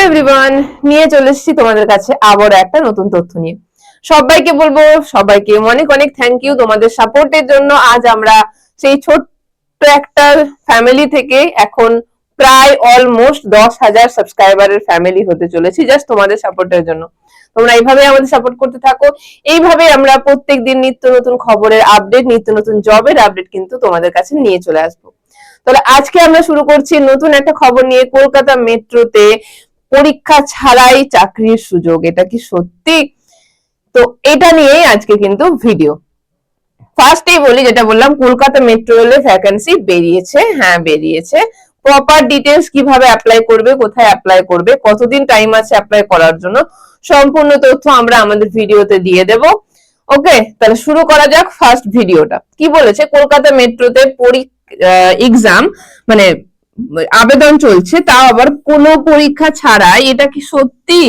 Everyone, নিয়ে চলে এসেছি তোমাদের কাছে আবার একটা নতুন তথ্য নিয়ে। সবাইকে বলবো, সবাইকে অনেক অনেক থ্যাংক ইউ তোমাদের সাপোর্টের জন্য। আজ আমরা সেই ছোট্ট একটা ফ্যামিলি থেকে এখন প্রায় অলমোস্ট 10,000 সাবস্ক্রাইবারের ফ্যামিলি হতে চলেছি, জাস্ট তোমাদের সাপোর্টের জন্য। তোমরা এইভাবে আমাদের সাপোর্ট করতে থাকো। এইভাবে আমরা প্রত্যেকদিন নিত্য নতুন খবরের আপডেট, নিত্য নতুন জবের আপডেট কিন্তু তোমাদের কাছে নিয়ে চলে আসবো। তাহলে আজকে আমরা শুরু করছি নতুন একটা খবর নিয়ে। কলকাতা মেট্রোতে পরীক্ষা ছাড়াই চাকরির সুযোগ, এটা কি সত্যি? তো এটা নিয়েই আজকে কিন্তু ভিডিও। ফার্স্টেই বলি, যেটা বললাম, কলকাতা মেট্রো রেলে ভ্যাকেন্সি বেরিয়েছে। হ্যাঁ, বেরিয়েছে। প্রপার ডিটেলস, কিভাবে অ্যাপ্লাই করবে, কোথায় অ্যাপ্লাই করবে, কতদিন টাইম আছে অ্যাপ্লাই করার জন্য, সম্পূর্ণ তথ্য আমরা আমাদের ভিডিওতে দিয়ে দেব। ওকে, তাহলে শুরু করা যাক ফার্স্ট ভিডিওটা। কি বলেছে, কলকাতা মেট্রোতে এক্সাম মানে আবেদন চলছে, তাও আবার কোনো পরীক্ষা ছাড়াই। এটা কি সত্যি?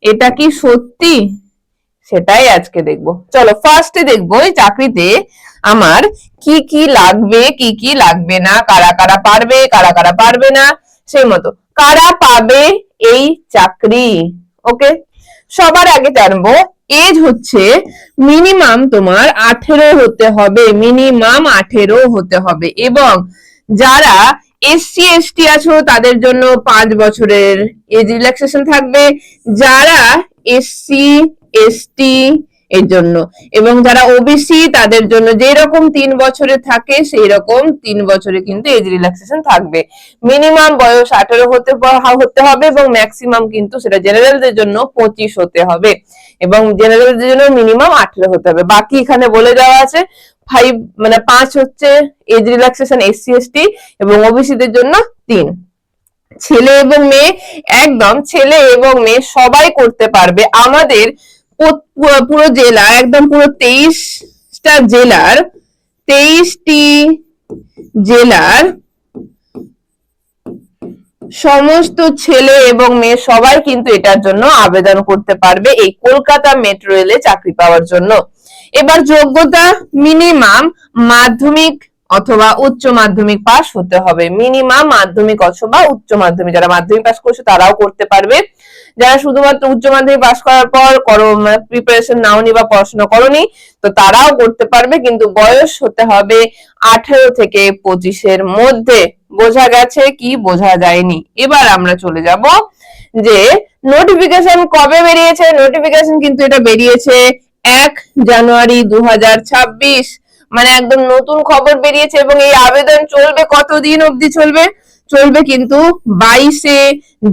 এটা কি সত্যি? সেটাই আজকে দেখবো। চলো ফার্স্টে দেখবো এই চাকরিতে আমার কি কি লাগবে, কি কি লাগবে না, কারা কারা পারবে, কারা কারা পারবে না, সেই মতো কারা পাবে এই চাকরি। ওকে, সবার আগে জানবো এজ হচ্ছে মিনিমাম তোমার 18 হতে হবে, মিনিমাম 18 হতে হবে। এবং যারা এসসি এসটি আছো তাদের জন্য 5 বছরের এজ রিল্যাক্সেশন থাকবে, যারা এসসি এসটি এর জন্য, এবং যারা ওবিসি তাদের জন্য যেরকম 3 বছরে থাকে সেই রকম 3 বছরে কিন্তু এজ রিল্যাক্সেশন থাকবে। মিনিমাম বয়স 18 হতে হবে এবং ম্যাক্সিমাম কিন্তু সেটা জেনারেলদের জন্য 25 হতে হবে, এবং জেনারেলদের জন্য মিনিমাম 18 হতে হবে। বাকি এখানে বলে দেওয়া আছে 5 হচ্ছে এজ রিল্যাক্সেশন এসসি এসটি, এবং ওবিসিদের জন্য 3। ছেলে এবং মেয়ে, একদম ছেলে এবং মেয়ে সবাই করতে পারবে। আমাদের পুরো জেলা, একদম পুরো 23টা জেলার 23টি জেলার সমস্ত ছেলে এবং মেয়ে সবাই কিন্তু এটার জন্য আবেদন করতে পারবে, এই কলকাতা মেট্রো রেলে চাকরি পাওয়ার জন্য। এবার যোগ্যতা মিনিমাম মাধ্যমিক অথবা উচ্চ মাধ্যমিক পাস হতে হবে। মিনিমাম মাধ্যমিক অথবা উচ্চ মাধ্যমিক, যারা মাধ্যমিক পাস করছে তারাও করতে পারবে। যারা শুধুমাত্র উচ্চ মাধ্যমিক পাস করার পর প্রিপারেশন নাওনি বা পড়াশোনা করনি, তো তারাও করতে পারবে, কিন্তু বয়স হতে হবে 18 থেকে 25-এর মধ্যে। বোঝা গেছে কি বোঝা যায়নি? এবার আমরা চলে যাব যে নোটিফিকেশন কবে বেরিয়েছে। নোটিফিকেশন কিন্তু এটা বেরিয়েছে 1 জানুয়ারি 2026, মানে একদম নতুন খবর বেরিয়েছে। এবং এই আবেদন চলবে কতদিন অবধি চলবে? চলবে কিন্তু 22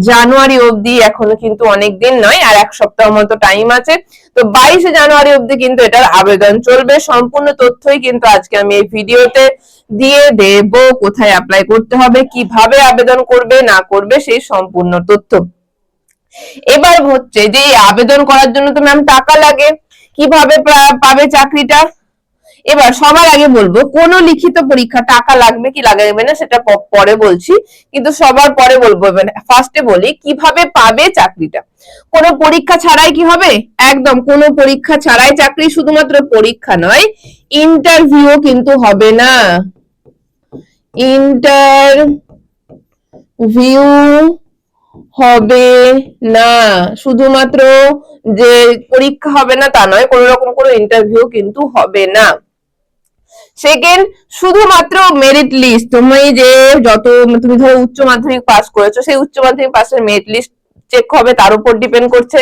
জানুয়ারি অবধি। এখনো কিন্তু অনেক দিন নয়, আর 1 সপ্তাহ মতো টাইম আছে। তো 22 জানুয়ারি অবধি কিন্তু এটার আবেদন চলবে। সম্পূর্ণ তথ্যই কিন্তু আজকে আমি এই ভিডিওতে দিয়ে দেব। কোথায় অ্যাপ্লাই করতে হবে, কিভাবে আবেদন করবে না করবে, সেই সম্পূর্ণ তথ্য। এবার হচ্ছে যে আবেদন করার জন্য তো ম্যাম টাকা লাগে, কিভাবে পাবে চাকরিটা? এবার সবার আগে বলবো, কোন লিখিত পরীক্ষা টাকা লাগবে কি লাগবে না সেটা পরে বলছি, কিন্তু সবার পরে বলবো। ফার্স্টে বলি কিভাবে পাবে চাকরিটা। কোন পরীক্ষা ছাড়াই কি হবে? একদম কোন পরীক্ষা ছাড়াই চাকরি। শুধুমাত্র পরীক্ষা নয়, ইন্টারভিউ কিন্তু হবে না। ইন্টারভিউ হবে না। শুধুমাত্র যে পরীক্ষা হবে না তা নয়, কোন রকম কোনো ইন্টারভিউ কিন্তু হবে না। সেকেন্ড, শুধুমাত্র মেরিট লিস্ট। তুমি যে তুমি ধরো উচ্চ মাধ্যমিক পাস করেছো, সেই উচ্চ মাধ্যমিক পাসের মেরিট লিস্ট চেক হবে, তার উপর ডিপেন্ড করছে।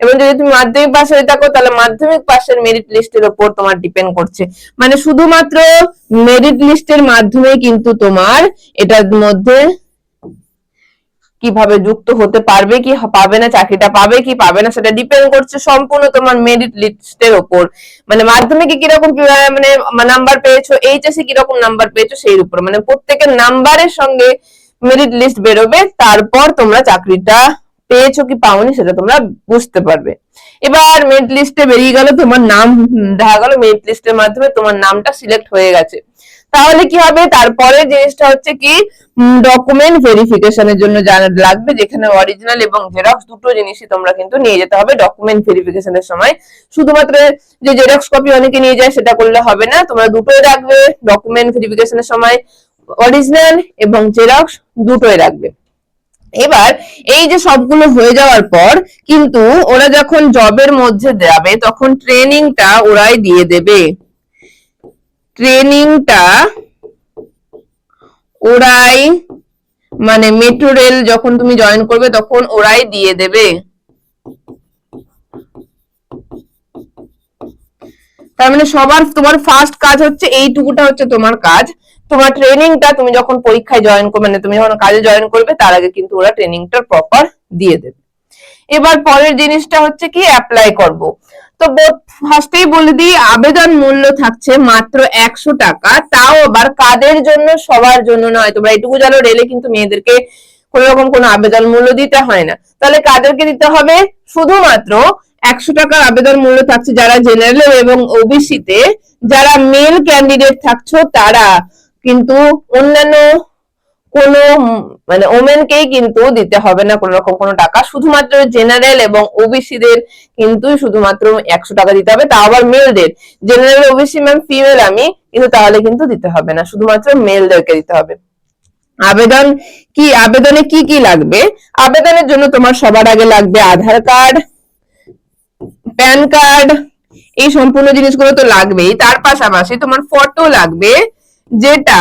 এবং যদি তুমি মাধ্যমিক পাস হয়ে থাকো তাহলে মাধ্যমিক পাসের মেরিট লিস্টের উপর তোমার ডিপেন্ড করছে। মানে শুধুমাত্র মেরিট লিস্টের মাধ্যমে কিন্তু তোমার এটার মধ্যে কিভাবে যুক্ত হতে পারবে কি পাবে না, চাকরিটা পাবে কি পাবে না, সেটা ডিপেন্ড করছে সম্পূর্ণ তোমার মেরিট লিস্টের উপর। মানে মাধ্যমিকে কিরকম মানে নাম্বার পেয়েছো, এইচএসসি কিরকম নাম্বার পেয়েছো সেই উপর। মানে প্রত্যেকের নাম্বারের সঙ্গে মেরিট লিস্ট বেরোবে, তারপর তোমরা চাকরিটা পেয়েছো কি পাওনি সেটা তোমরা বুঝতে পারবে। এবার মেরিট লিস্টে বেরিয়ে গেল, তোমার নাম দেখা গেল মেরিট লিস্টের মাধ্যমে তোমার নামটা সিলেক্ট হয়ে গেছে। তাহলে কি হবে? তারপরে জিনিসটা হচ্ছে কি, ডকুমেন্ট ভেরিফিকেশনের জন্য লাগবে, যেখানে অরিজিনাল এবং জেরক্স দুটো জিনিসই তোমরা কিন্তু নিয়ে যেতে হবে ডকুমেন্ট ভেরিফিকেশনের সময়। শুধুমাত্র যে জেরক্স কপি অনেকে নিয়ে যায় সেটা করলে হবে না, তোমরা দুটোই রাখবে ডকুমেন্ট ভেরিফিকেশনের সময়, অরিজিনাল এবং জেরক্স দুটোই রাখবে। এবার এই যে সবগুলো হয়ে যাওয়ার পর কিন্তু ওরা যখন জবের মধ্যে যাবে তখন ট্রেনিংটা ওরাই দিয়ে দেবে, ট্রেনিংটা ওরাই, মানে মেট্রো রেল যখন তুমি জয়েন করবে তখন ওরাই দিয়ে দেবে। তার মানে সবার তোমার ফার্স্ট কাজ হচ্ছে এইটুকুটা হচ্ছে তোমার কাজ, তোমার ট্রেনিংটা তুমি যখন পরীক্ষায় জয়েন করবে, মানে তুমি যখন কাজে জয়েন করবে তার আগে কিন্তু ওরা ট্রেনিংটা প্রপার দিয়ে দেবে। এবার পরের জিনিসটা হচ্ছে কি অ্যাপ্লাই করব। তো ফার্স্টেই বলে দিই, আবেদন মূল্য থাকছে মাত্র 100 টাকা, তাও আবার কাদের জন্য, সবার জন্য নয়। তোমরা এটুকু জানো রেলে কিন্তু মেয়েদেরকে কোন রকম কোনো আবেদন মূল্য দিতে হয় না। তাহলে কাদেরকে দিতে হবে? শুধুমাত্র 100 টাকার আবেদন মূল্য থাকছে যারা জেনারেল এবং ওবিসি তে, যারা মেল ক্যান্ডিডেট থাকছো তারা, কিন্তু অন্যান্য কোন মানে ওমেনকেই কিন্তু দিতে হবে না কোন রকম কোনো টাকা, শুধুমাত্র জেনারেল এবং ওবিসি দের কিন্তু শুধুমাত্র 100 টাকা দিতে হবে, তাও আবার মেলদের। জেনারেল ওবিসি ম্যাম ফিমেল আমি, কিন্তু তাহলে কিন্তু দিতে হবে না, শুধুমাত্র মেলদেরকে দিতে হবে। আবেদন কি, আবেদনে কি কি লাগবে? আবেদনের জন্য তোমার সবার আগে লাগবে আধার কার্ড, প্যান কার্ড, এই সম্পূর্ণ জিনিসগুলো তো লাগবেই। তার পাশাপাশি তোমার ফটো লাগবে, যেটা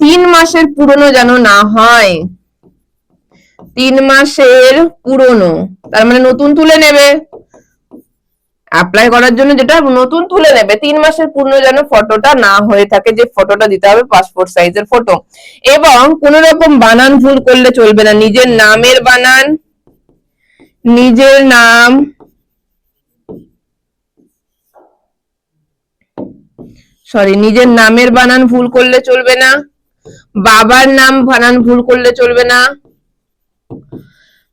3 মাসের পুরনো যেন না হয়, 3 মাসের পুরনো, তার মানে নতুন তুলে নেবে অ্যাপ্লাই করার জন্য, যেটা নতুন তুলে নেবে, 3 মাসের পুরনো যেন ফটোটা না হয়ে থাকে, যে ফটোটা দিতে হবে পাসপোর্ট সাইজের ফটো। এবং কোন রকম বানান ভুল করলে চলবে না, নিজের নামের বানান, নিজের নাম, নিজের নামের বানান ভুল করলে চলবে না, বাবার নাম বানান ভুল করলে চলবে না,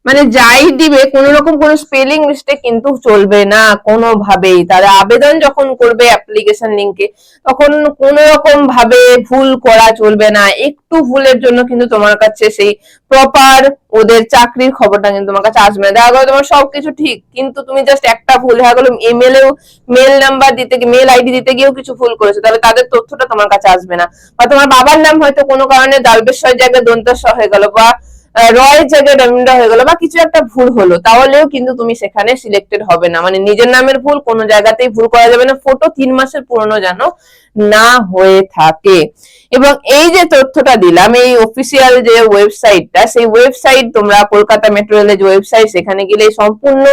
মানে যাই দিবে কোন রকম কোন স্পেলিং মিস্টেক কিন্তু চলবে না কোনোভাবেই। তারা আবেদন যখন করবে অ্যাপ্লিকেশন লিংকে তখন কোন রকম ভাবে ভুল করা চলবে না, একটু ভুলের জন্য কিন্তু তোমার কাছে সেই প্রপার ওদের চাকরির খবরটা কিন্তু তোমার কাছে আসবে না। দেখা গেলো তোমার সবকিছু ঠিক, কিন্তু তুমি জাস্ট একটা ভুল, দেখা গেলো ইমেলেও মেল নাম্বার দিতে গিয়ে, মেল আইডি দিতে গিয়েও কিছু ভুল করেছো, তাহলে তাদের তথ্যটা তোমার কাছে আসবে না। বা তোমার বাবার নাম হয়তো কোনো কারণে দালবেশ্বর জায়গায় দন্তস্ব হয়ে গেল, বা রয়ের জায়গায় ডমিনটা হয়ে গেল, বা কিছু একটা ভুল হলো, তাহলেও কিন্তু তুমি সেখানে সিলেক্টেড হবে না। মানে নিজের নামের ভুল কোনো জায়গাতেই ভুল করা যাবে না, ফটো 3 মাসের পুরনো যেন না হয়ে থাকে। এবং এই যে তথ্যটা দিলাম, এই অফিসিয়াল যে ওয়েবসাইটটা, সেই ওয়েবসাইট তোমরা কলকাতা মেট্রো রেলের যে ওয়েবসাইট, সেখানে গেলে সম্পূর্ণ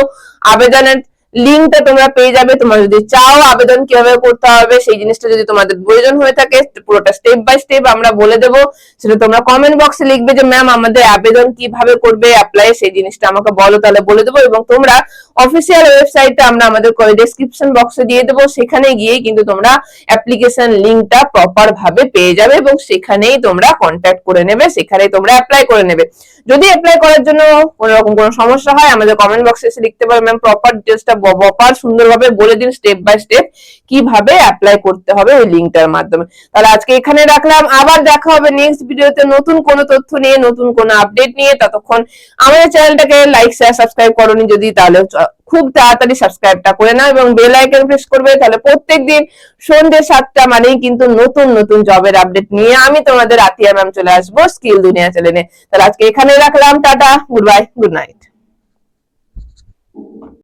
আবেদনের লিঙ্কটা তোমরা পেয়ে যাবে। তোমরা যদি চাও আবেদন কিভাবে করতে হবে, সেই জিনিসটা যদি তোমাদের প্রয়োজন হয়ে থাকে, পুরোটা স্টেপ বাই স্টেপ আমরা বলে দেবো, সেটা তোমরা কমেন্ট বক্সে লিখবে যে ম্যাম আমাদের আবেদন কিভাবে করবে অ্যাপ্লাই, সেই জিনিসটা আমাকে বলো, তাহলে বলে দেবো। এবং তোমরা অফিসিয়াল ওয়েবসাইটটা আমরা আমাদের ডেসক্রিপশন বক্সে দিয়ে দেবো, সেখানে গিয়ে কিন্তু তোমরা অ্যাপ্লিকেশন লিঙ্কটা প্রপার ভাবে পেয়ে যাবে এবং সেখানেই তোমরা কন্ট্যাক্ট করে নেবে, সেখানেই তোমরা অ্যাপ্লাই করে নেবে। যদি অ্যাপ্লাই করার জন্য কোনো রকম কোনো সমস্যা হয় আমাদের কমেন্ট বক্সে এসে লিখতে পারো, ম্যাম প্রপার ডিটেইলসটা প্রপার সুন্দরভাবে বলে দিন স্টেপ বাই স্টেপ কিভাবে অ্যাপ্লাই করতে হবে ওই লিংকটার মাধ্যমে। তাহলে আজকে এখানে রাখলাম, আবার দেখা হবে নেক্সট ভিডিওতে নতুন কোনো তথ্য নিয়ে, নতুন কোনো আপডেট নিয়ে। ততক্ষণ আমাদের চ্যানেলটাকে লাইক শেয়ার সাবস্ক্রাইব করোনি যদি, তাহলে খুব তাড়াতাড়ি সাবস্ক্রাইবটা করে নাও এবং বেল আইকন প্রেস করবে, তাহলে প্রত্যেকদিন সন্ধ্যে 7টা মানেই কিন্তু নতুন নতুন জবের আপডেট নিয়ে আমি তোমাদের আতিয়া ম্যাম চলে আসবো স্কিল দুনিয়া চ্যানেলে। তাহলে আজকে এখানে রাখলাম, tata, good bye, good night.